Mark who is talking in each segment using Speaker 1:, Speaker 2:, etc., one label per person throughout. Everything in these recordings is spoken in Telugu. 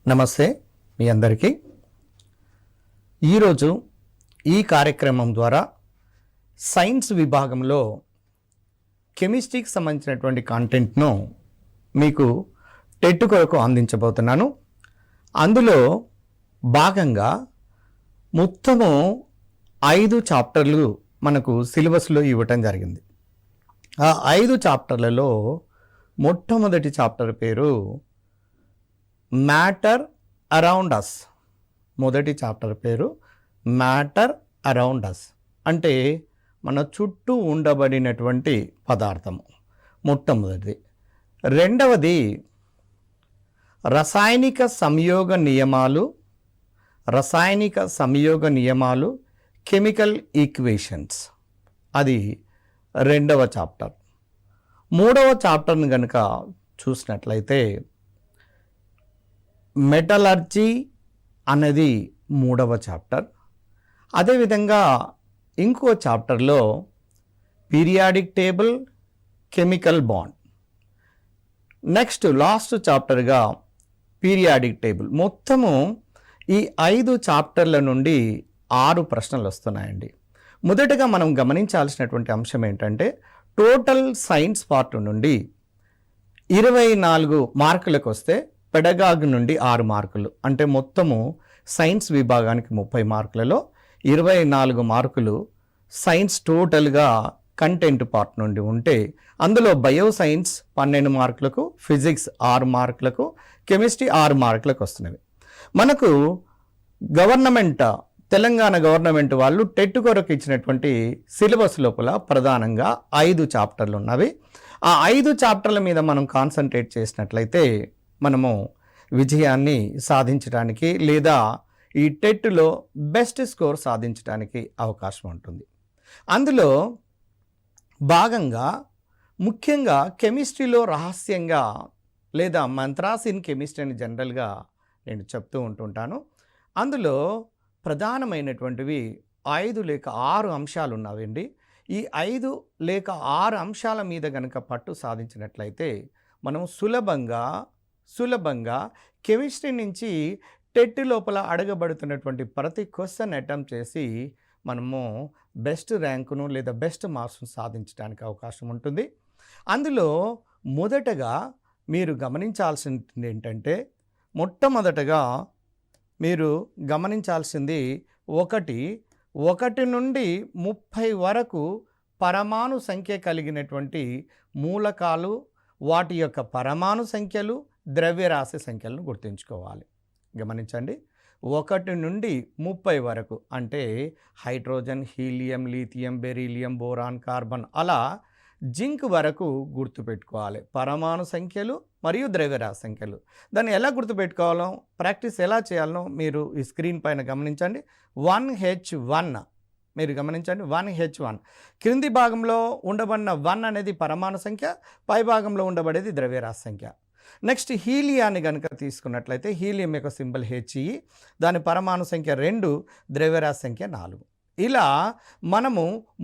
Speaker 1: నమస్తే మీ అందరికీ. ఈరోజు ఈ కార్యక్రమం ద్వారా సైన్స్ విభాగంలో కెమిస్ట్రీకి సంబంధించినటువంటి కాంటెంట్ను మీకు టెట్ కొరకు అందించబోతున్నాను. అందులో భాగంగా మొత్తము 5 చాప్టర్లు మనకు సిలబస్లో ఇవ్వటం జరిగింది. ఆ 5 చాప్టర్లలో మొట్టమొదటి చాప్టర్ పేరు మ్యాటర్ అరౌండ్ అస్. మొదటి చాప్టర్ పేరు మ్యాటర్ అరౌండ్ అస్ అంటే మన చుట్టూ ఉండబడినటువంటి పదార్థము మొట్టమొదటిది. రెండవది రసాయనిక సంయోగ నియమాలు కెమికల్ ఈక్వేషన్స్, అది రెండవ చాప్టర్. మూడవ చాప్టర్ని కనుక చూసినట్లయితే మెటలర్జీ అనేది మూడవ చాప్టర్. అదేవిధంగా ఇంకో చాప్టర్లో periodic table, chemical bond. Next last చాప్టర్గా పీరియాడిక్ టేబుల్. మొత్తము ఈ 5 చాప్టర్ల నుండి 6 ప్రశ్నలు వస్తున్నాయండి. మొదటగా మనం గమనించాల్సినటువంటి అంశం ఏంటంటే టోటల్ సైన్స్ పార్ట్ నుండి 24 మార్కులకు వస్తే పెడగాగ్ నుండి 6 మార్కులు, అంటే మొత్తము సైన్స్ విభాగానికి 30 మార్కులలో 24 మార్కులు సైన్స్ టోటల్గా కంటెంట్ పార్ట్ నుండి ఉంటే, అందులో బయో సైన్స్ 12 మార్కులకు, ఫిజిక్స్ 6 మార్కులకు, కెమిస్ట్రీ 6 మార్కులకు వస్తున్నవి. మనకు తెలంగాణ గవర్నమెంట్ వాళ్ళు టెట్ కొరకు ఇచ్చినటువంటి సిలబస్ లోపల ప్రధానంగా 5 చాప్టర్లు ఉన్నవి. ఆ 5 చాప్టర్ల మీద మనం కాన్సన్ట్రేట్ చేసినట్లయితే మనము విజయాన్ని సాధించడానికి లేదా ఈ టెట్లో బెస్ట్ స్కోర్ సాధించడానికి అవకాశం ఉంటుంది. అందులో భాగంగా ముఖ్యంగా కెమిస్ట్రీలో రహస్యంగా లేదా మంత్రాస్ ఇన్ కెమిస్ట్రీ అని జనరల్గా నేను చెప్తూ ఉంటుంటాను. అందులో ప్రధానమైనటువంటివి 5 లేక 6 అంశాలు ఉన్నాయండి. ఈ 5 లేక 6 అంశాల మీద గనక పట్టు సాధించినట్లయితే మనం సులభంగా కెమిస్ట్రీ నుంచి టెట్ లోపల అడగబడుతున్నటువంటి ప్రతి క్వశ్చన్ అటెంప్ట్ చేసి మనము బెస్ట్ ర్యాంకును లేదా బెస్ట్ మార్క్స్ను సాధించడానికి అవకాశం ఉంటుంది. అందులో మొదటగా మీరు గమనించాల్సింది ఏంటంటే మొట్టమొదటగా మీరు గమనించాల్సింది 1 నుండి 30 వరకు పరమాణు సంఖ్య కలిగినటువంటి మూలకాలు, వాటి యొక్క పరమాణు సంఖ్యలు, ద్రవ్యరాశి సంఖ్యలను గుర్తుంచుకోవాలి. గమనించండి, 1 నుండి 30 వరకు అంటే hydrogen, helium, lithium, beryllium, boron, carbon, అలా జింక్ వరకు గుర్తుపెట్టుకోవాలి. పరమాణు సంఖ్యలు మరియు ద్రవ్యరాశి సంఖ్యలు. దాన్ని ఎలా గుర్తుపెట్టుకోవాలో, ప్రాక్టీస్ ఎలా చేయాలనో మీరు ఈ స్క్రీన్ పైన గమనించండి. 1H1 మీరు గమనించండి. 1H1 క్రింది భాగంలో ఉండబడిన 1 అనేది పరమాణు సంఖ్య, పై భాగంలో ఉండబడేది ద్రవ్యరాశి సంఖ్య. నెక్స్ట్ హీలియాన్ని కనుక తీసుకున్నట్లయితే హీలియం యొక్క సింబల్ He, దాని పరమాణు సంఖ్య 2, ద్రవ్యరాశి సంఖ్య 4. ఇలా మనము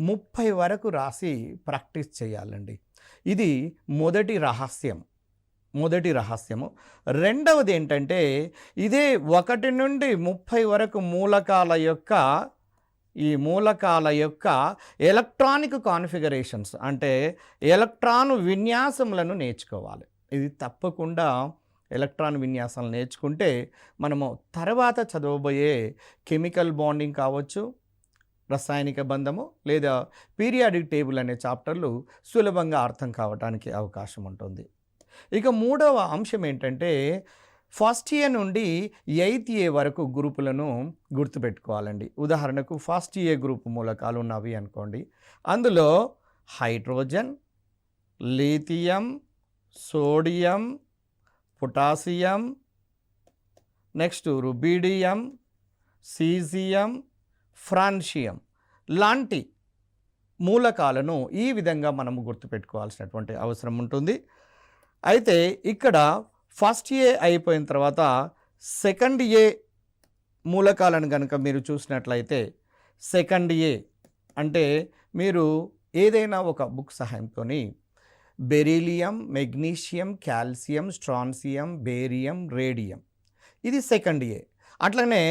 Speaker 1: 30 వరకు రాసి ప్రాక్టీస్ చేయాలండి. ఇది మొదటి రహస్యము. రెండవది ఏంటంటే ఇదే 1 నుండి 30 వరకు మూలకాల యొక్క ఎలక్ట్రానిక్ కాన్ఫిగరేషన్స్ అంటే ఎలక్ట్రాన్ విన్యాసములను నేర్చుకోవాలి. ఇది తప్పకుండా ఎలక్ట్రాన్ విన్యాసాలు నేర్చుకుంటే మనము తర్వాత చదవబోయే కెమికల్ బాండింగ్ కావచ్చు, రసాయనిక బంధము లేదా పీరియాడిక్ టేబుల్ అనే చాప్టర్లు సులభంగా అర్థం కావడానికి అవకాశం ఉంటుంది. ఇక మూడవ అంశం ఏంటంటే ఫస్ట్ ఇయర్ నుండి 8th ఇయర్ వరకు గ్రూపులను గుర్తుపెట్టుకోవాలండి. ఉదాహరణకు ఫస్ట్ ఇయర్ గ్రూప్ మూలకాలు ఉన్నవి అనుకోండి. అందులో hydrogen, lithium, sodium, potassium, next rubidium, caesium, francium లాంటి మూలకాలను ఈ విధంగా మనము గుర్తుపెట్టుకోవాల్సినటువంటి అవసరం ఉంటుంది. అయితే ఇక్కడ ఫస్ట్ ఇయర్ అయిపోయిన తర్వాత సెకండ్ ఇయర్ మూలకాలను కనుక మీరు చూసినట్లయితే సెకండ్ ఇయర్ అంటే మీరు ఏదైనా ఒక బుక్ సహాయంతో beryllium, magnesium, calcium, strontium, barium, radium ఇది సెకండ్ ఏ. అట్లనే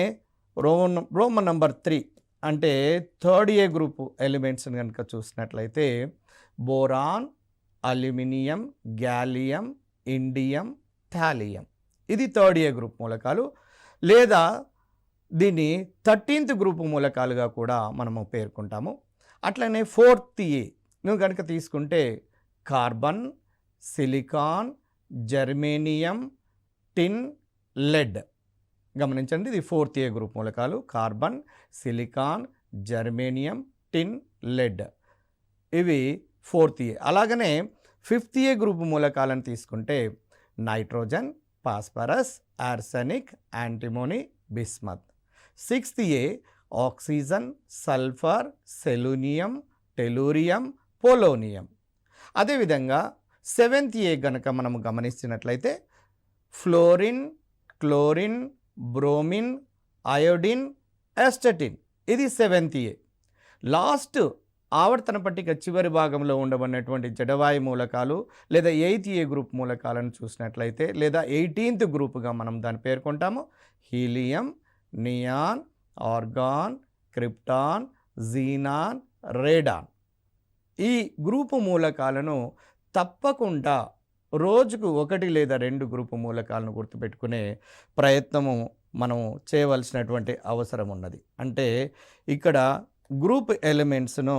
Speaker 1: రోమన్ నంబర్ 3 అంటే థర్డ్ ఏ గ్రూప్ ఎలిమెంట్స్ని కనుక చూసినట్లయితే boron, aluminium, gallium, indium, thallium. ఇది థర్డ్ ఏ గ్రూప్ మూలకాలు, లేదా దీన్ని 13th గ్రూప్ మూలకాలుగా కూడా మనము పేర్కొంటాము. అట్లనే ఫోర్త్ ఏ నువ్వు కనుక తీసుకుంటే carbon, silicon, germanium, tin, lead. గమనించండి, ఇది ఫోర్త్ ఏ గ్రూప్ మూలకాలు. Carbon, silicon, germanium, tin, lead, ఇవి ఫోర్త్ ఏ. అలాగనే ఫిఫ్త్ ఏ గ్రూప్ మూలకాలను తీసుకుంటే nitrogen, phosphorus, arsenic, antimony, bismuth. Sixth A oxygen, sulphur, selenium, tellurium, polonium. అదేవిధంగా సెవెంత్ ఏ గనక మనము గమనించినట్లయితే fluorine, chlorine, bromine, iodine, astatine. ఇది సెవెంత్ ఏ. లాస్ట్ ఆవర్తన పట్టిక చివరి భాగంలో ఉండబడినటువంటి జడవాయు మూలకాలు లేదా 8th ఏ గ్రూప్ మూలకాలను చూసినట్లయితే, లేదా 18th గ్రూప్గా మనం దాన్ని పేర్కొంటాము. Helium, neon, argon, krypton, xenon, radon. ఈ గ్రూపు మూలకాలను తప్పకుండా రోజుకు 1 లేదా 2 గ్రూపు మూలకాలను గుర్తుపెట్టుకునే ప్రయత్నము మనము చేయవలసినటువంటి అవసరం ఉన్నది. అంటే ఇక్కడ గ్రూప్ ఎలిమెంట్స్ను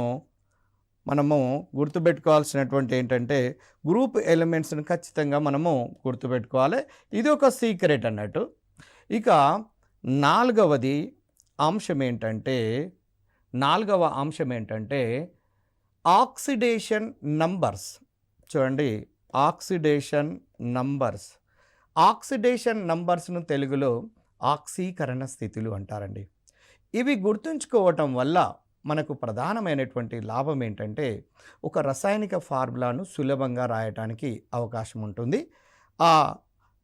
Speaker 1: మనము గుర్తుపెట్టుకోవాల్సినటువంటి ఏంటంటే గ్రూప్ ఎలిమెంట్స్ను ఖచ్చితంగా మనము గుర్తుపెట్టుకోవాలి. ఇది ఒక సీక్రెట్ అన్నట్టు. ఇక నాలుగవ అంశం ఏంటంటే ఆక్సిడేషన్ నంబర్స్. చూడండి, ఆక్సిడేషన్ నంబర్స్ను తెలుగులో ఆక్సీకరణ స్థితులు అంటారండి. ఇవి గుర్తుంచుకోవటం వల్ల మనకు ప్రధానమైనటువంటి లాభం ఏంటంటే ఒక రసాయనిక ఫార్ములాను సులభంగా రాయటానికి అవకాశం ఉంటుంది.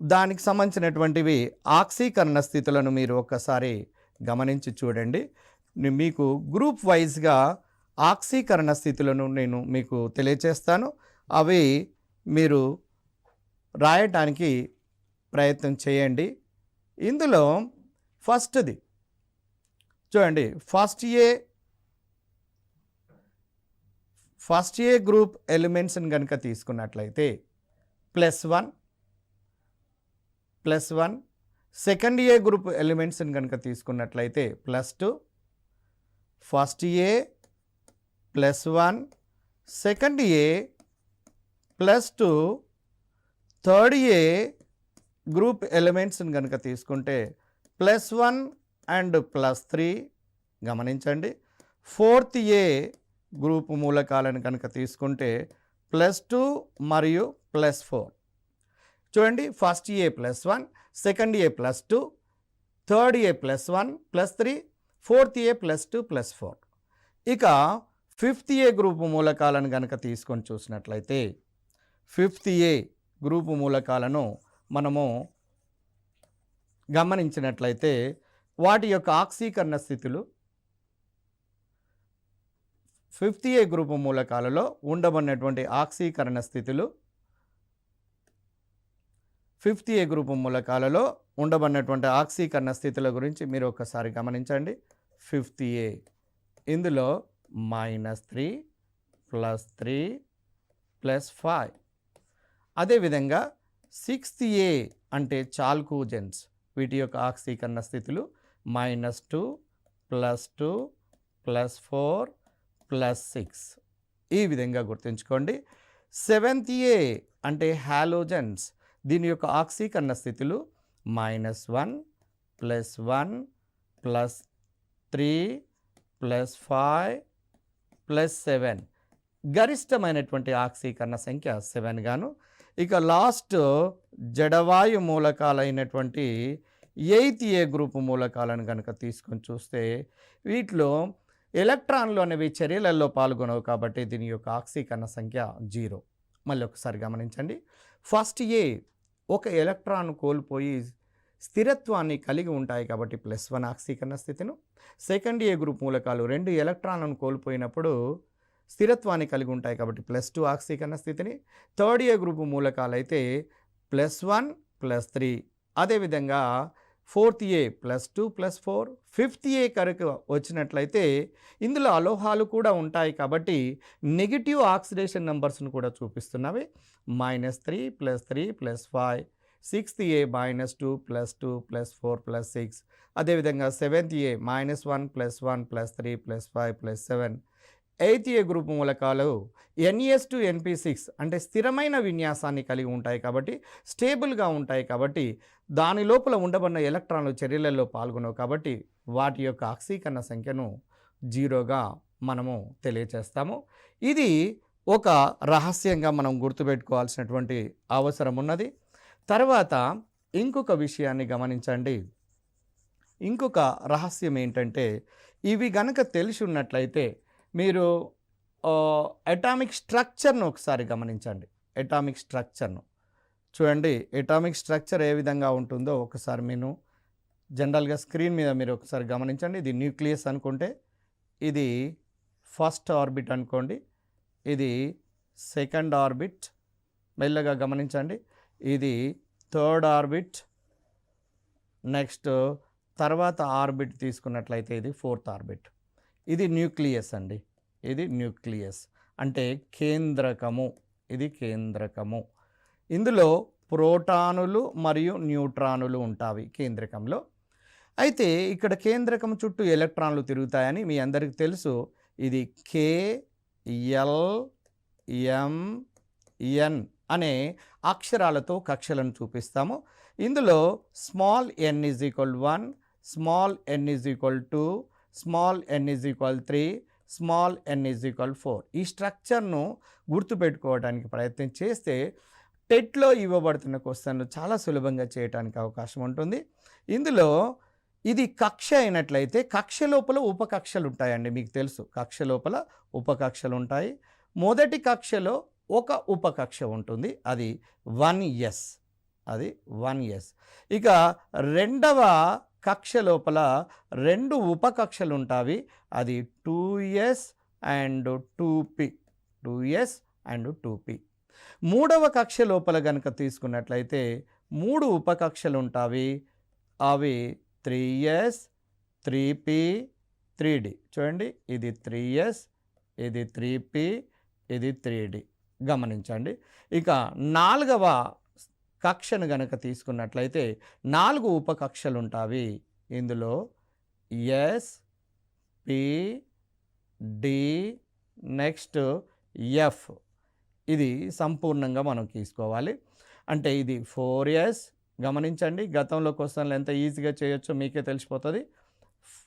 Speaker 1: దానికి సంబంధించినటువంటివి ఆక్సీకరణ స్థితులను మీరు ఒక్కసారి గమనించి చూడండి. మీకు గ్రూప్ వైజ్గా ఆక్సీకరణ స్థితులను నేను మీకు తెలియచేస్తాను. అవి మీరు రాయటానికి ప్రయత్నం చేయండి. ఇందులో ఫస్ట్ది చూడండి, ఫస్ట్ ఏ గ్రూప్ ఎలిమెంట్స్ని కనుక తీసుకున్నట్లయితే +1. సెకండ్ ఏ గ్రూప్ ఎలిమెంట్స్ని కనుక తీసుకున్నట్లయితే +2. ఫస్ట్ ఏ +1, సెకండ్ ఏ +2, థర్డ్ ఏ గ్రూప్ ఎలిమెంట్స్ని కనుక తీసుకుంటే +1 అండ్ +3. గమనించండి, ఫోర్త్ ఏ గ్రూప్ మూలకాలను కనుక తీసుకుంటే +2 మరియు +4. చూడండి, ఫస్ట్ ఏ +1, సెకండ్ ఏ +2, థర్డ్ ఏ +1, +3, ఫోర్త్ ఏ +2, +4. ఇక ఫిఫ్త్ ఏ గ్రూప్ మూలకాలను కనుక తీసుకొని చూసినట్లయితే ఫిఫ్త్ ఏ గ్రూప్ మూలకాలను మనము గమనించినట్లయితే వాటి యొక్క ఆక్సీకరణ స్థితులు ఫిఫ్త్ ఏ గ్రూప్ మూలకాలలో ఉండబడినటువంటి ఆక్సీకరణ స్థితులు ఫిఫ్త్ ఏ గ్రూప్ మూలకాలలో ఉండబడినటువంటి ఆక్సీకరణ స్థితుల గురించి మీరు ఒకసారి గమనించండి. ఫిఫ్త్ ఏ ఇందులో -3 +3 +5. అదేవిధంగా సిక్స్త్ ఏ అంటే చాల్కోజెన్స్, వీటి యొక్క ఆక్సీకరణ స్థితులు -2 +2 +4 +6. ఈ విధంగా గుర్తుంచుకోండి. సెవెంత్ ఏ అంటే హాలోజన్స్, దీని యొక్క ఆక్సీకరణ స్థితులు -1 +1 +3 +5 +7. గరిష్టమైనటువంటి ఆక్సీకరణ సంఖ్య 7 గాను. ఇక లాస్ట్ జడవాయు మూలకాలైనటువంటి 8th ఏ గ్రూప్ మూలకాలను కనుక తీసుకొని చూస్తే వీటిలో ఎలక్ట్రాన్లు అనేవి చర్యలలో పాల్గొనవు కాబట్టి దీని యొక్క ఆక్సీకరణ సంఖ్య 0. మళ్ళీ ఒకసారి గమనించండి, ఫస్ట్ ఏ ఒక ఎలక్ట్రాన్ కోల్పోయి స్థిరత్వాన్ని కలిగి ఉంటాయి కాబట్టి +1 ఆక్సీకరణ స్థితిను. సెకండ్ ఏ గ్రూప్ మూలకాలు 2 ఎలక్ట్రాన్లను కోల్పోయినప్పుడు స్థిరత్వాన్ని కలిగి ఉంటాయి కాబట్టి +2 ఆక్సీకరణ స్థితిని. థర్డ్ ఏ గ్రూప్ మూలకాలు అయితే +1 +3. అదేవిధంగా ఫోర్త్ ఏ +2 +4, ఫిఫ్త్ ఏ కనుక వచ్చినట్లయితే ఇందులో అలోహాలు కూడా ఉంటాయి కాబట్టి నెగిటివ్ ఆక్సిడేషన్ నెంబర్స్ను కూడా చూపిస్తున్నవి. -3 +3 +5, సిక్స్త్ ఏ -2 +2 +4 +6, అదేవిధంగా సెవెంత్ ఏ -1 +1 +3 +5 +7. ఎయిత్ ఏ గ్రూప్ మూలకాలు NS2 NP6 అంటే స్థిరమైన విన్యాసాన్ని కలిగి ఉంటాయి కాబట్టి స్టేబుల్గా ఉంటాయి కాబట్టి దాని లోపల ఉండబడిన ఎలక్ట్రాన్లు చర్యలలో పాల్గొనవు కాబట్టి వాటి యొక్క ఆక్సీకరణ సంఖ్యను 0గా మనము తెలియచేస్తాము. ఇది ఒక రహస్యంగా మనం గుర్తుపెట్టుకోవాల్సినటువంటి అవసరం ఉన్నది. తర్వాత ఇంకొక విషయాన్ని గమనించండి. ఇంకొక రహస్యం ఏంటంటే ఇవి గనక తెలిసి ఉన్నట్లయితే మీరు అటామిక్ స్ట్రక్చర్ను ఒకసారి గమనించండి. అటామిక్ స్ట్రక్చర్ను చూడండి. అటామిక్ స్ట్రక్చర్ ఏ విధంగా ఉంటుందో ఒకసారి నేను జనరల్గా స్క్రీన్ మీద మీరు ఒకసారి గమనించండి. ఇది న్యూక్లియస్ అనుకుంటే ఇది ఫస్ట్ ఆర్బిట్ అనుకోండి, ఇది సెకండ్ ఆర్బిట్, మెల్లగా గమనించండి, ఇది థర్డ్ ఆర్బిట్, నెక్స్ట్ తర్వాత ఆర్బిట్ తీసుకున్నట్లయితే ఇది ఫోర్త్ ఆర్బిట్. ఇది న్యూక్లియస్ అండి. ఇది న్యూక్లియస్ అంటే కేంద్రకము. ఇది కేంద్రకము. ఇందులో ప్రోటానులు మరియు న్యూట్రానులు ఉంటాయి కేంద్రకంలో. అయితే ఇక్కడ కేంద్రకం చుట్టూ ఎలక్ట్రాన్లు తిరుగుతాయని మీ అందరికీ తెలుసు. ఇది KLMN అనే అక్షరాలతో కక్షలను చూపిస్తాము. ఇందులో small n = 1, small n = 2, small n = 3, small n = 4. ఈ స్ట్రక్చర్ను గుర్తుపెట్టుకోవడానికి ప్రయత్నం చేస్తే టెట్లో ఇవ్వబడుతున్న క్వశ్చన్లు చాలా సులభంగా చేయడానికి అవకాశం ఉంటుంది. ఇందులో ఇది కక్ష అయినట్లయితే కక్ష లోపల ఉపకక్షలు ఉంటాయండి. మీకు తెలుసు కక్ష లోపల ఉపకక్షలు ఉంటాయి. మొదటి కక్షలో ఒక ఉపకక్ష ఉంటుంది, అది 1s. అది 1s. ఇక రెండవ కక్ష లోపల 2 ఉపకక్షలు ఉంటాయి, అది 2s and 2p. 2s and 2p. మూడవ కక్ష లోపల కనుక తీసుకున్నట్లయితే 3 ఉపకక్షలు ఉంటాయి, అవి 3s 3p 3d. చూడండి, ఇది 3s, ఇది 3p, ఇది 3d. గమనించండి. ఇక నాలుగవ కక్షను గనక తీసుకున్నట్లయితే 4 ఉపకక్షలు ఉంటాయి. ఇందులో S, P, D, next F. ఇది సంపూర్ణంగా మనం తీసుకోవాలి. అంటే ఇది 4s. గమనించండి, గతంలో క్వశ్చన్లు ఎంత ఈజీగా చేయొచ్చో మీకే తెలిసిపోతుంది.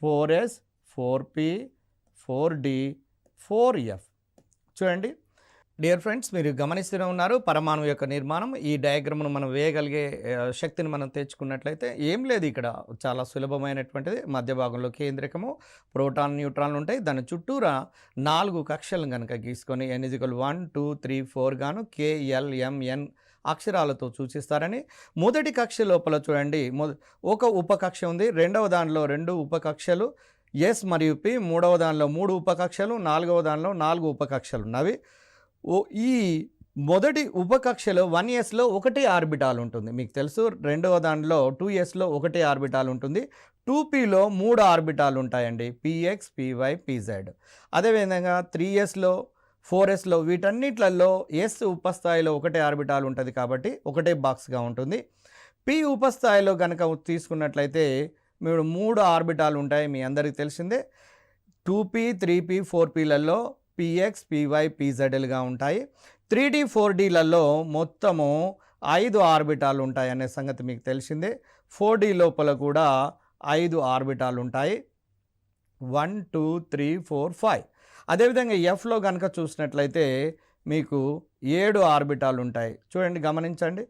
Speaker 1: 4s, 4p, 4d, 4f. చూడండి డియర్ ఫ్రెండ్స్, మీరు గమనిస్తూనే ఉన్నారు పరమాణు యొక్క నిర్మాణం. ఈ డయాగ్రామ్ను మనం వేయగలిగే శక్తిని మనం తెచ్చుకున్నట్లయితే ఏం లేదు, ఇక్కడ చాలా సులభమైనటువంటిది. మధ్య భాగంలో కేంద్రకము, ప్రోటాన్, న్యూట్రాన్లు ఉంటాయి. దాని చుట్టూరా 4 కక్షలను కనుక గీసుకొని n = 1 2 3 4 గాను KLMN అక్షరాలతో సూచిస్తారని. మొదటి కక్ష లోపల చూడండి, ఒక ఉపకక్ష ఉంది, రెండవ దానిలో 2 ఉపకక్షలు ఎస్ మరియు పి, మూడవ దానిలో 3 ఉపకక్షలు, నాలుగవ దానిలో 4 ఉపకక్షలు ఉన్నవి. ఈ మొదటి ఉపకక్షలో 1sలో 1 ఆర్బిటాల్ ఉంటుంది, మీకు తెలుసు. రెండవ దానిలో 2sలో 1 ఆర్బిటాల్ ఉంటుంది. 2pలో 3 ఆర్బిటాలు ఉంటాయండి, px, py, pz. అదేవిధంగా 3sలో 4sలో వీటన్నిట్లలో s ఉపస్థాయిలో 1 ఆర్బిటాల్ ఉంటుంది కాబట్టి 1 బాక్స్గా ఉంటుంది. p ఉపస్థాయిలో కనుక తీసుకున్నట్లయితే మీరు 3 ఆర్బిటాలు ఉంటాయి, మీ అందరికీ తెలిసిందే. 2p, 3p, 4pలలో px, py, pzలుగా ఉంటాయి. 3d, 4dలలో మొత్తము 5 ఆర్బిటాలు ఉంటాయి అనే సంగతి మీకు తెలిసిందే. 4d లోపల కూడా 5 ఆర్బిటాలు ఉంటాయి, 1 2 3 4 5. అదేవిధంగా ఎఫ్లో కనుక చూసినట్లయితే మీకు 7 ఆర్బిటాలు ఉంటాయి. చూడండి, గమనించండి,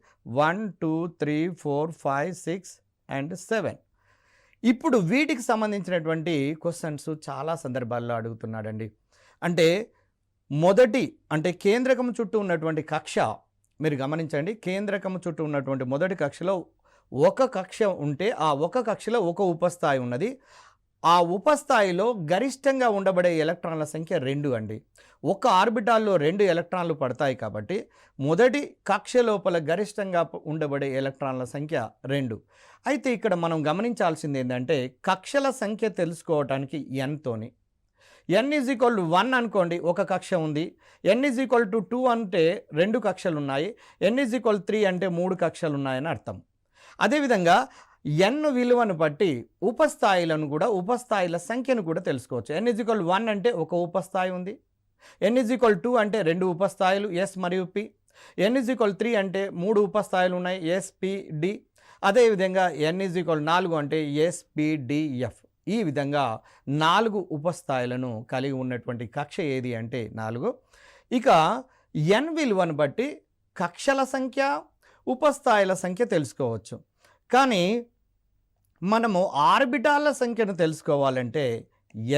Speaker 1: 1 2 3 4 5 6 అండ్ 7. ఇప్పుడు వీటికి సంబంధించినటువంటి క్వశ్చన్స్ చాలా సందర్భాల్లో అడుగుతున్నాడండి. అంటే మొదటి అంటే కేంద్రకం చుట్టూ ఉన్నటువంటి కక్ష మీరు గమనించండి. కేంద్రకం చుట్టూ ఉన్నటువంటి మొదటి కక్షలో ఒక కక్ష ఉంటే ఆ ఒక కక్షలో ఒక ఉపస్థాయి ఉన్నది. ఆ ఉపస్థాయిలో గరిష్టంగా ఉండబడే ఎలక్ట్రాన్ల సంఖ్య 2 అండి. ఒక ఆర్బిటాల్లో 2 ఎలక్ట్రాన్లు పడతాయి కాబట్టి మొదటి కక్ష లోపల గరిష్టంగా ఉండబడే ఎలక్ట్రాన్ల సంఖ్య 2. అయితే ఇక్కడ మనం గమనించాల్సింది ఏంటంటే కక్షల సంఖ్య తెలుసుకోవటానికి n తోని n ఈజ్ ఈక్వల్ టు 1 అనుకోండి, ఒక కక్ష ఉంది. n ఈజ్ ఈక్వల్ టు 2 అంటే 2 కక్షలు ఉన్నాయి. n ఈజ్ ఈక్వల్ 3 అంటే 3 కక్షలు ఉన్నాయని అర్థం. అదేవిధంగా n విలువను బట్టి ఉపస్థాయిలను కూడా ఉపస్థాయిల సంఖ్యను కూడా తెలుసుకోవచ్చు. n ఈజ్ ఈక్వల్ 1 అంటే ఒక ఉపస్థాయి ఉంది. n ఈజ్ ఈక్వల్ 2 అంటే 2 ఉపస్థాయిలు s మరియు p. n ఈజ్ ఈక్వల్ 3 అంటే 3 ఉపస్థాయిలు ఉన్నాయి s p d. అదేవిధంగా n ఈజ్ ఈక్వల్ 4 అంటే s p d f. ఈ విధంగా 4 ఉపస్థాయిలను కలిగి ఉన్నటువంటి కక్ష ఏది అంటే 4. ఇక n విలువను బట్టి కక్షల సంఖ్య ఉపస్థాయిల సంఖ్య తెలుసుకోవచ్చు. కానీ మనము ఆర్బిటాల సంఖ్యను తెలుసుకోవాలంటే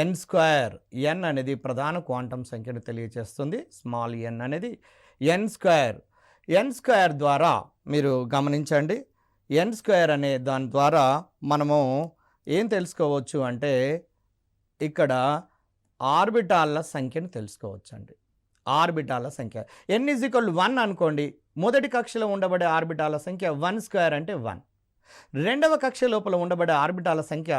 Speaker 1: n² n అనేది ప్రధాన క్వాంటం సంఖ్యను తెలియజేస్తుంది. స్మాల్ n అనేది n² ద్వారా మీరు గమనించండి. n² అనే దాని ద్వారా మనము ఏం తెలుసుకోవచ్చు అంటే ఇక్కడ ఆర్బిటాల సంఖ్యను తెలుసుకోవచ్చు అండి. ఆర్బిటాల సంఖ్య n ఈజ్ ఈక్వల్ 1 అనుకోండి, మొదటి కక్షలో ఉండబడే ఆర్బిటాల సంఖ్య 1² అంటే 1. రెండవ కక్ష లోపల ఉండబడే ఆర్బిటాల సంఖ్య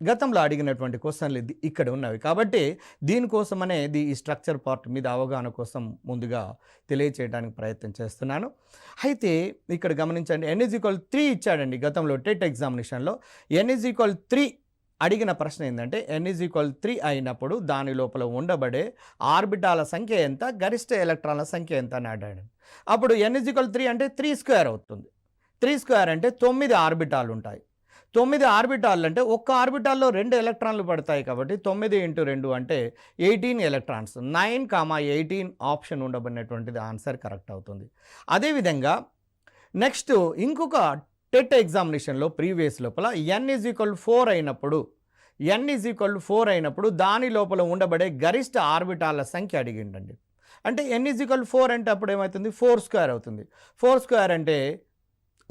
Speaker 1: గతంలో అడిగినటువంటి క్వశ్చన్లు ఇక్కడ ఉన్నవి కాబట్టి దీనికోసమనే ఈ స్ట్రక్చర్ పార్ట్ మీద అవగాహన కోసం ముందుగా తెలియచేయడానికి ప్రయత్నం చేస్తున్నాను. అయితే ఇక్కడ గమనించండి, n ఈజ్ ఈక్వల్ 3 ఇచ్చాడండి గతంలో టెట్ ఎగ్జామినేషన్లో. n ఈజ్ ఈక్వల్ 3 అడిగిన ప్రశ్న ఏంటంటే n ఈజ్ ఈక్వల్ 3 అయినప్పుడు దాని లోపల ఉండబడే ఆర్బిటాల సంఖ్య ఎంత, గరిష్ట ఎలక్ట్రాన్ల సంఖ్య ఎంత అని అడిగాడు. అప్పుడు n ఈజ్ ఈక్వల్ 3 అంటే 3² అవుతుంది. 3² అంటే 9 ఆర్బిటాలు ఉంటాయి. 9 ఆర్బిటాలు అంటే ఒక్క ఆర్బిటాల్లో 2 ఎలక్ట్రాన్లు పడతాయి కాబట్టి 9 × 2 అంటే 18 ఎలక్ట్రాన్స్. 9,18 ఆప్షన్ ఉండబడినటువంటిది ఆన్సర్ కరెక్ట్ అవుతుంది. అదేవిధంగా నెక్స్ట్ ఇంకొక టెట్ ఎగ్జామినేషన్లో ప్రీవియస్ లోపల n ఈజ్ ఈక్వల్ 4 అయినప్పుడు దాని లోపల ఉండబడే గరిష్ట ఆర్బిటాల సంఖ్య అడిగిండండి. అంటే n ఈజ్ ఈక్వల్ 4 అంటే అప్పుడు ఏమవుతుంది, 4² అవుతుంది. 4² అంటే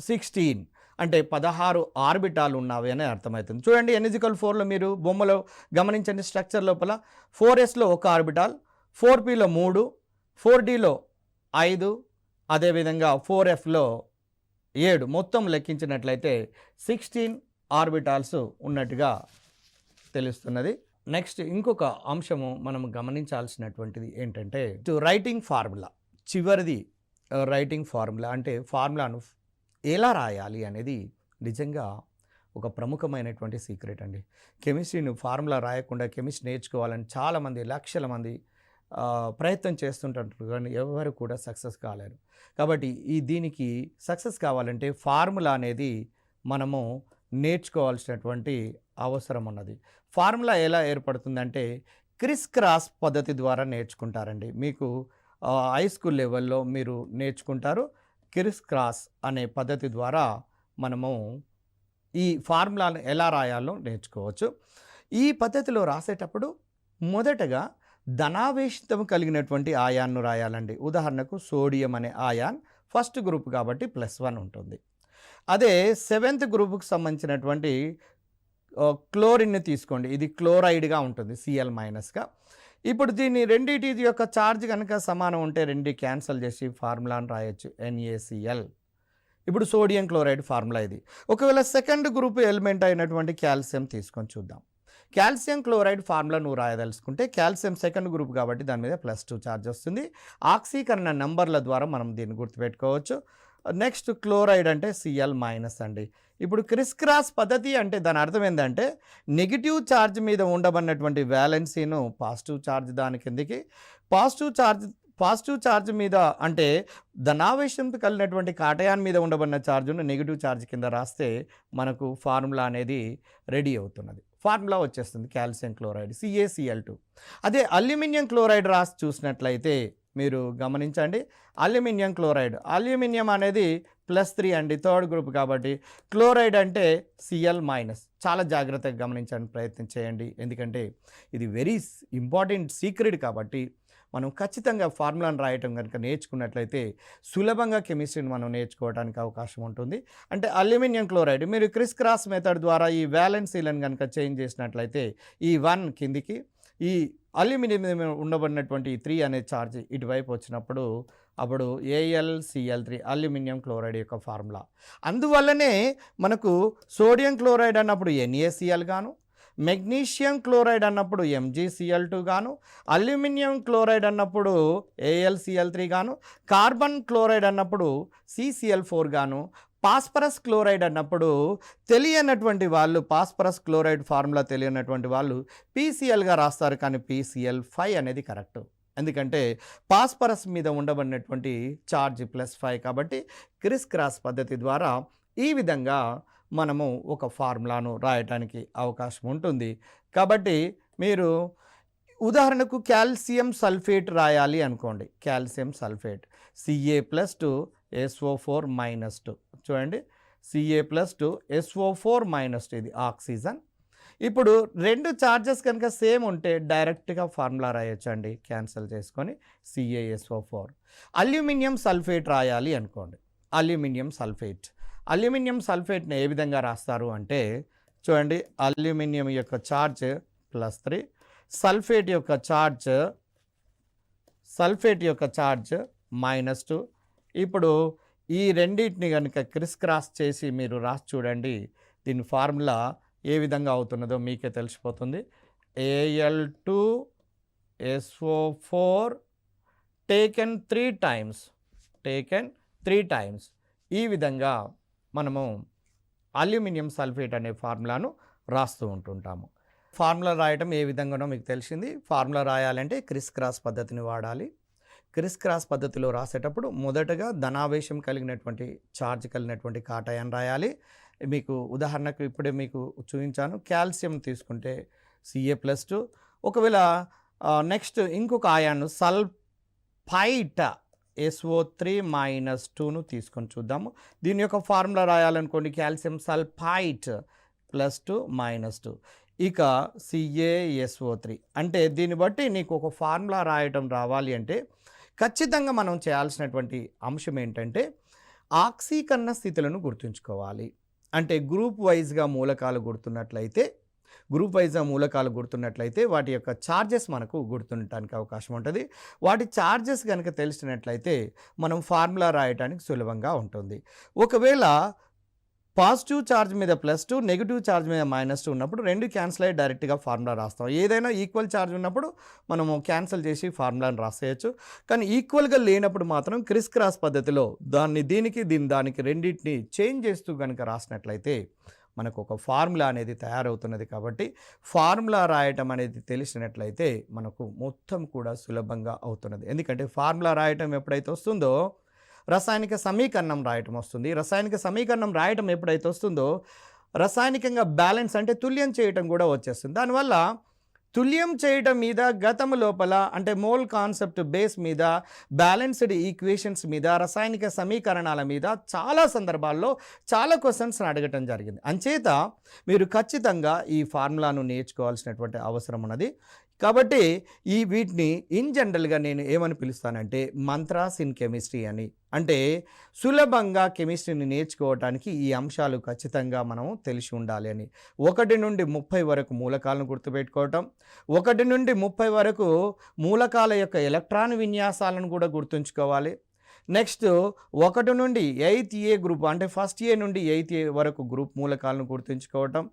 Speaker 1: 16 అంటే 16 ఆర్బిటాలు ఉన్నవి అని అర్థమవుతుంది. చూడండి n ఈజ్ ఈక్వల్ 4లో మీరు బొమ్మలో గమనించండి, స్ట్రక్చర్ లోపల 4sలో ఒక ఆర్బిటాల్, 4pలో 3, 4dలో 5, అదేవిధంగా 4fలో 7, మొత్తం లెక్కించినట్లయితే 16 ఆర్బిటాల్స్ ఉన్నట్టుగా తెలుస్తున్నది. నెక్స్ట్ ఇంకొక అంశము మనం గమనించాల్సినటువంటిది ఏంటంటే రైటింగ్ ఫార్ములా. చివరిది రైటింగ్ ఫార్ములా అంటే ఫార్ములాను ఎలా రాయాలి అనేది నిజంగా ఒక ప్రముఖమైనటువంటి సీక్రెట్ అండి. కెమిస్ట్రీని ఫార్ములా రాయకుండా కెమిస్ట్రీ నేర్చుకోవాలని చాలామంది లక్షల మంది ప్రయత్నం చేస్తుంటారు కానీ ఎవరు కూడా సక్సెస్ కాలేరు. కాబట్టి దీనికి సక్సెస్ కావాలంటే ఫార్ములా అనేది మనము నేర్చుకోవాల్సినటువంటి అవసరం ఉన్నది. ఫార్ములా ఎలా ఏర్పడుతుందంటే క్రిస్ క్రాస్ పద్ధతి ద్వారా నేర్చుకుంటారండి. మీకు హై స్కూల్ లెవెల్లో మీరు నేర్చుకుంటారు. క్రిస్ క్రాస్ అనే పద్ధతి ద్వారా మనము ఈ ఫార్ములాను ఎలా రాయాలో నేర్చుకోవచ్చు. ఈ పద్ధతిలో రాసేటప్పుడు మొదటగా ధనావేశం కలిగినటువంటి ఆయాన్ను రాయాలండి. ఉదాహరణకు సోడియం అనే ఆయాన్ ఫస్ట్ గ్రూప్ కాబట్టి +1 ఉంటుంది. అదే 7th గ్రూప్కి సంబంధించినటువంటి క్లోరిన్ని తీసుకోండి, ఇది క్లోరైడ్గా ఉంటుంది Cl-గా. ఇప్పుడు దీన్ని రెండింటి యొక్క ఛార్జ్ కనుక సమానం ఉంటే రెండు క్యాన్సల్ చేసి ఫార్ములాను రాయొచ్చు NaCl. ఇప్పుడు సోడియం క్లోరైడ్ ఫార్ములా ఇది. ఒకవేళ సెకండ్ గ్రూప్ ఎలిమెంట్ అయినటువంటి కాల్షియం తీసుకొని చూద్దాం. కాల్షియం క్లోరైడ్ ఫార్ములా నువ్వు రాయదలుచుకుంటే కాల్షియం సెకండ్ గ్రూప్ కాబట్టి దాని మీద +2 ఛార్జ్ వస్తుంది. ఆక్సీకరణ నంబర్ల ద్వారా మనం దీన్ని గుర్తుపెట్టుకోవచ్చు. నెక్స్ట్ క్లోరైడ్ అంటే Cl- అండి. ఇప్పుడు క్రిస్ క్రాస్ పద్ధతి అంటే దాని అర్థం ఏంటంటే నెగిటివ్ ఛార్జ్ మీద ఉండబడినటువంటి వ్యాలెన్సీను పాజిటివ్ ఛార్జ్ దాని కిందికి, పాజిటివ్ ఛార్జ్ మీద అంటే ధనావేశంతో కలిగినటువంటి కాటయాన్ మీద ఉండబడిన ఛార్జ్ను నెగిటివ్ ఛార్జ్ కింద రాస్తే మనకు ఫార్ములా అనేది రెడీ అవుతున్నది. ఫార్ములా వచ్చేస్తుంది కాల్షియం క్లోరైడ్ CaCl2. అదే అల్యూమినియం క్లోరైడ్ రాసి చూసినట్లయితే మీరు గమనించండి, అల్యూమినియం క్లోరైడ్, అల్యూమినియం అనేది +3 అండి, థర్డ్ గ్రూప్ కాబట్టి. క్లోరైడ్ అంటే Cl-. చాలా జాగ్రత్తగా గమనించడానికి ప్రయత్నం చేయండి, ఎందుకంటే ఇది వెరీ ఇంపార్టెంట్ సీక్రెట్ కాబట్టి మనం ఖచ్చితంగా ఫార్ములాను రాయటం కనుక నేర్చుకున్నట్లయితే సులభంగా కెమిస్ట్రీని మనం నేర్చుకోవడానికి అవకాశం ఉంటుంది. అంటే అల్యూమినియం క్లోరైడ్ మీరు క్రిస్ క్రాస్ మెథడ్ ద్వారా ఈ వ్యాలెన్సీలను కనుక చేంజ్ చేసినట్లయితే ఈ 1 కిందికి, ఈ అల్యూమినియం మీద ఉండబడినటువంటి ఈ 3 అనే ఛార్జ్ ఇటువైపు వచ్చినప్పుడు అప్పుడు AlCl3 అల్యూమినియం క్లోరైడ్ యొక్క ఫార్ములా. అందువల్లనే మనకు సోడియం క్లోరైడ్ అన్నప్పుడు NaCl గాను, మెగ్నీషియం క్లోరైడ్ అన్నప్పుడు MgCl2 గాను, అల్యూమినియం క్లోరైడ్ అన్నప్పుడు AlCl3 గాను, కార్బన్ క్లోరైడ్ అన్నప్పుడు CCl4 గాను, పాస్పరస్ క్లోరైడ్ అన్నప్పుడు తెలియనటువంటి వాళ్ళు పాస్పరస్ క్లోరైడ్ ఫార్ములా తెలియనటువంటి వాళ్ళు PClగా రాస్తారు. కానీ PCl5 అనేది కరెక్ట్. ఎందుకంటే పాస్పరస్ మీద ఉండబడినటువంటి ఛార్జ్ +5 కాబట్టి క్రిస్ క్రాస్ పద్ధతి ద్వారా ఈ విధంగా మనము ఒక ఫార్ములాను రాయటానికి అవకాశం ఉంటుంది. కాబట్టి మీరు ఉదాహరణకు కాల్షియం సల్ఫేట్ రాయాలి అనుకోండి. కాల్షియం సల్ఫేట్ Ca+2SO4-2 చూడండి, Ca+2SO4-2 ఇది ఆక్సిజన్. ఇప్పుడు 2 చార్జెస్ కనుక సేమ్ ఉంటే డైరెక్ట్గా ఫార్ములా రాయొచ్చండి, క్యాన్సిల్ చేసుకొని CaSO4. అల్యూమినియం సల్ఫేట్ రాయాలి అనుకోండి. అల్యూమినియం సల్ఫేట్ని ఏ విధంగా రాస్తారు అంటే చూడండి, అల్యూమినియం యొక్క ఛార్జ్ +3, సల్ఫేట్ యొక్క ఛార్జ్ -2. ఇప్పుడు ఈ రెండింటిని కనుక క్రిస్ క్రాస్ చేసి మీరు రాసి చూడండి, దీని ఫార్ములా ఏ విధంగా అవుతున్నదో మీకే తెలిసిపోతుంది. Al2SO4 taken 3 times. ఈ విధంగా మనము అల్యూమినియం సల్ఫేట్ అనే ఫార్ములాను రాస్తూ ఉంటుంటాము. ఫార్ములా రాయటం ఏ విధంగానో మీకు తెలిసింది. ఫార్ములా రాయాలంటే క్రిస్ క్రాస్ పద్ధతిని వాడాలి. క్రిస్ క్రాస్ పద్ధతిలో రాసేటప్పుడు మొదటగా ధనావేశం కలిగినటువంటి ఛార్జ్ కలిగినటువంటి కాటయాన్ రాయాలి. మీకు ఉదాహరణకు ఇప్పుడే మీకు చూపించాను. కాల్షియం తీసుకుంటే Ca+2. ఒకవేళ నెక్స్ట్ ఇంకొక ఆయాను సల్ఫైట్ SO3-2ను తీసుకొని చూద్దాము. దీని యొక్క ఫార్ములా రాయాలనుకోండి, కాల్షియం సల్ఫైట్ +2 -2 ఇక CaSO3. అంటే దీన్ని బట్టి నీకు ఒక ఫార్ములా రాయటం రావాలి అంటే ఖచ్చితంగా మనం చేయాల్సినటువంటి అంశం ఏంటంటే ఆక్సీకరణ స్థితులను గుర్తుంచుకోవాలి. అంటే గ్రూప్ వైజ్గా మూలకాలు గుర్తున్నట్లయితే వాటి యొక్క ఛార్జెస్ మనకు గుర్తుండటానికి అవకాశం ఉంటుంది. వాటి ఛార్జెస్ కనుక తెలిసినట్లయితే మనం ఫార్ములా రాయడానికి సులభంగా ఉంటుంది. ఒకవేళ పాజిటివ్ ఛార్జ్ మీద +2, నెగిటివ్ ఛార్జ్ మీద -2 ఉన్నప్పుడు 2 క్యాన్సిల్ అయ్యి డైరెక్ట్గా ఫార్ములా రాస్తాం. ఏదైనా ఈక్వల్ ఛార్జ్ ఉన్నప్పుడు మనము క్యాన్సిల్ చేసి ఫార్ములాను రాసేయచ్చు. కానీ ఈక్వల్గా లేనప్పుడు మాత్రం క్రిస్ క్రాస్ పద్ధతిలో దీనికి రెండింటిని చేంజ్ చేస్తూ కనుక రాసినట్లయితే మనకు ఒక ఫార్ములా అనేది తయారవుతున్నది. కాబట్టి ఫార్ములా రాయటం అనేది తెలిసినట్లయితే మనకు మొత్తం కూడా సులభంగా అవుతున్నది. ఎందుకంటే ఫార్ములా రాయటం ఎప్పుడైతే వస్తుందో రసాయనిక సమీకరణం రాయటం వస్తుంది. రసాయనిక సమీకరణం రాయటం ఎప్పుడైతే వస్తుందో రసాయనికంగా బ్యాలెన్స్ అంటే తుల్యం చేయటం కూడా వచ్చేస్తుంది. దానివల్ల తుల్యం చేయటం మీద గతము లోపల అంటే మోల్ కాన్సెప్ట్ బేస్ మీద బ్యాలెన్స్డ్ ఈక్వేషన్స్ మీద రసాయనిక సమీకరణాల మీద చాలా సందర్భాల్లో చాలా క్వశ్చన్స్ అడగటం జరిగింది. అంచేత మీరు ఖచ్చితంగా ఈ ఫార్ములాను నేర్చుకోవాల్సినటువంటి అవసరం ఉన్నది. కాబట్టి వీటిని ఇన్ జనరల్గా నేను ఏమని పిలుస్తానంటే మంత్రాస్ ఇన్ కెమిస్ట్రీ అని. అంటే సులభంగా కెమిస్ట్రీని నేర్చుకోవటానికి ఈ అంశాలు ఖచ్చితంగా మనం తెలిసి ఉండాలి అని. 1 నుండి 30 వరకు మూలకాలను గుర్తుపెట్టుకోవటం, 1 నుండి 30 వరకు మూలకాల యొక్క ఎలక్ట్రాన్ విన్యాసాలను కూడా గుర్తుంచుకోవాలి. నెక్స్ట్ 1 నుండి 8th A గ్రూప్ అంటే ఫస్ట్ ఏ నుండి 8th A వరకు గ్రూప్ మూలకాలను గుర్తుంచుకోవటం,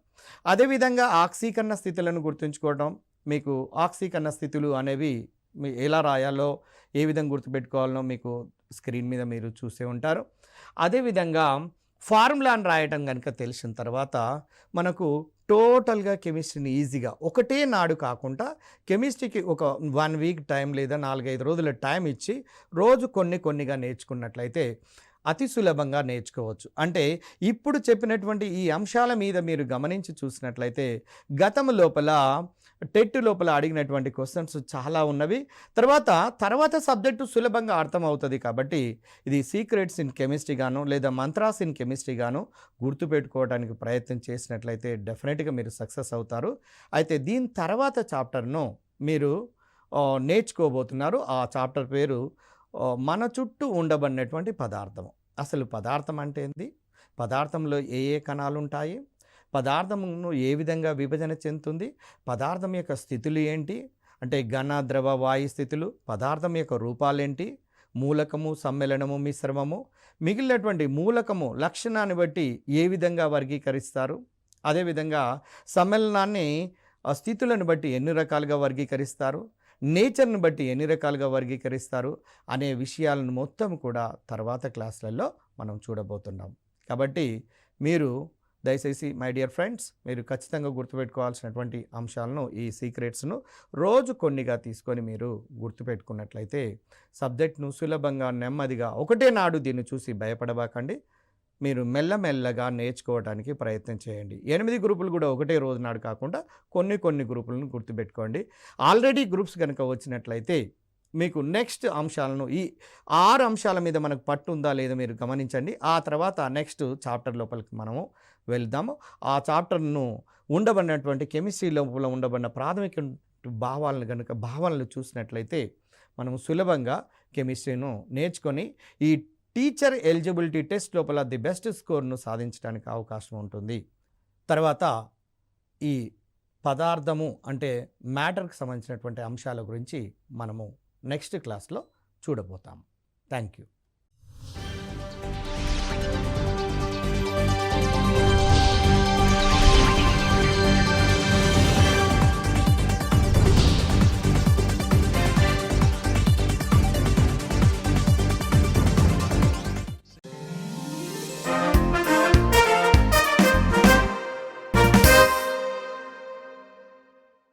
Speaker 1: అదేవిధంగా ఆక్సీకరణ స్థితులను గుర్తుంచుకోవటం. మీకు ఆక్సీకరణ స్థితులు అనేవి ఎలా రాయాలో ఏ విధంగా గుర్తుపెట్టుకోవాలనో మీకు స్క్రీన్ మీద మీరు చూసే ఉంటారు. అదేవిధంగా ఫార్ములాను రాయటం కనుక తెలిసిన తర్వాత మనకు టోటల్గా కెమిస్ట్రీని ఈజీగా ఒకటే నాడు కాకుండా కెమిస్ట్రీకి ఒక 1 వీక్ టైం లేదా 4-5 రోజుల టైం ఇచ్చి రోజు కొన్నిగా నేర్చుకున్నట్లయితే అతి సులభంగా నేర్చుకోవచ్చు. అంటే ఇప్పుడు చెప్పినటువంటి ఈ అంశాల మీద మీరు గమనించి చూసినట్లయితే గతం లోపల టెట్ లోపల అడిగినటువంటి క్వశ్చన్స్ చాలా ఉన్నవి. తర్వాత సబ్జెక్టు సులభంగా అర్థమవుతుంది. కాబట్టి ఇది సీక్రెట్స్ ఇన్ కెమిస్ట్రీ గాను లేదా మంత్రాస్ ఇన్ కెమిస్ట్రీ గాను గుర్తుపెట్టుకోవడానికి ప్రయత్నం చేసినట్లయితే డెఫినెట్గా మీరు సక్సెస్ అవుతారు. అయితే దీని తర్వాత చాప్టర్ను మీరు నేర్చుకోబోతున్నారు. ఆ చాప్టర్ పేరు మన చుట్టూ ఉండబడినటువంటి పదార్థము. అసలు పదార్థం అంటే ఏంది? పదార్థంలో ఏ ఏ కణాలు ఉంటాయి? పదార్థమును ఏ విధంగా విభజన చెందుతుంది? పదార్థం యొక్క స్థితులు ఏంటి? అంటే ఘన, ద్రవ, వాయు స్థితులు. పదార్థం యొక్క రూపాలేంటి? మూలకము, సమ్మేళనము, మిశ్రమము. మిగిలినటువంటి మూలకము లక్షణాన్ని బట్టి ఏ విధంగా వర్గీకరిస్తారు? అదేవిధంగా సమ్మేళనాన్ని స్థితులను బట్టి ఎన్ని రకాలుగా వర్గీకరిస్తారు? నేచర్‌ని బట్టి ఎన్ని రకాలుగా వర్గీకరిస్తారు? అనే విషయాలను మొత్తం కూడా తర్వాత క్లాసులలో మనం చూడబోతున్నాం. కాబట్టి మీరు దయచేసి మై డియర్ ఫ్రెండ్స్, మీరు ఖచ్చితంగా గుర్తుపెట్టుకోవాల్సినటువంటి అంశాలను, ఈ సీక్రెట్స్‌ను రోజు కొన్నిగా తీసుకొని మీరు గుర్తుపెట్టుకున్నట్లయితే సబ్జెక్ట్‌ను సులభంగా, నెమ్మదిగా ఒకటే నాడు దీన్ని చూసి భయపడబాకండి. మీరు మెల్లమెల్లగా నేర్చుకోవడానికి ప్రయత్నం చేయండి. 8 గ్రూపులు కూడా ఒకటే రోజు నాడు కాకుండా కొన్ని గ్రూపులను గుర్తుపెట్టుకోండి. ఆల్రెడీ గ్రూప్స్ కనుక వచ్చినట్లయితే మీకు నెక్స్ట్ అంశాలను, ఈ 6 అంశాల మీద మనకు పట్టు ఉందా లేదో మీరు గమనించండి. ఆ తర్వాత నెక్స్ట్ చాప్టర్ లోపలికి మనము వెళ్దాము. ఆ చాప్టర్‌ను ఉండబడినటువంటి కెమిస్ట్రీ లోపల ఉండబడిన ప్రాథమిక భావనలు చూసినట్లయితే మనం సులభంగా కెమిస్ట్రీను నేర్చుకొని ఈ టీచర్ ఎలిజిబిలిటీ టెస్ట్ లోపల ది బెస్ట్ స్కోర్ను సాధించడానికి అవకాశం ఉంటుంది. తర్వాత ఈ పదార్థము అంటే మ్యాటర్కి సంబంధించినటువంటి అంశాల గురించి మనము నెక్స్ట్ క్లాస్లో చూడబోతాము. Thank you.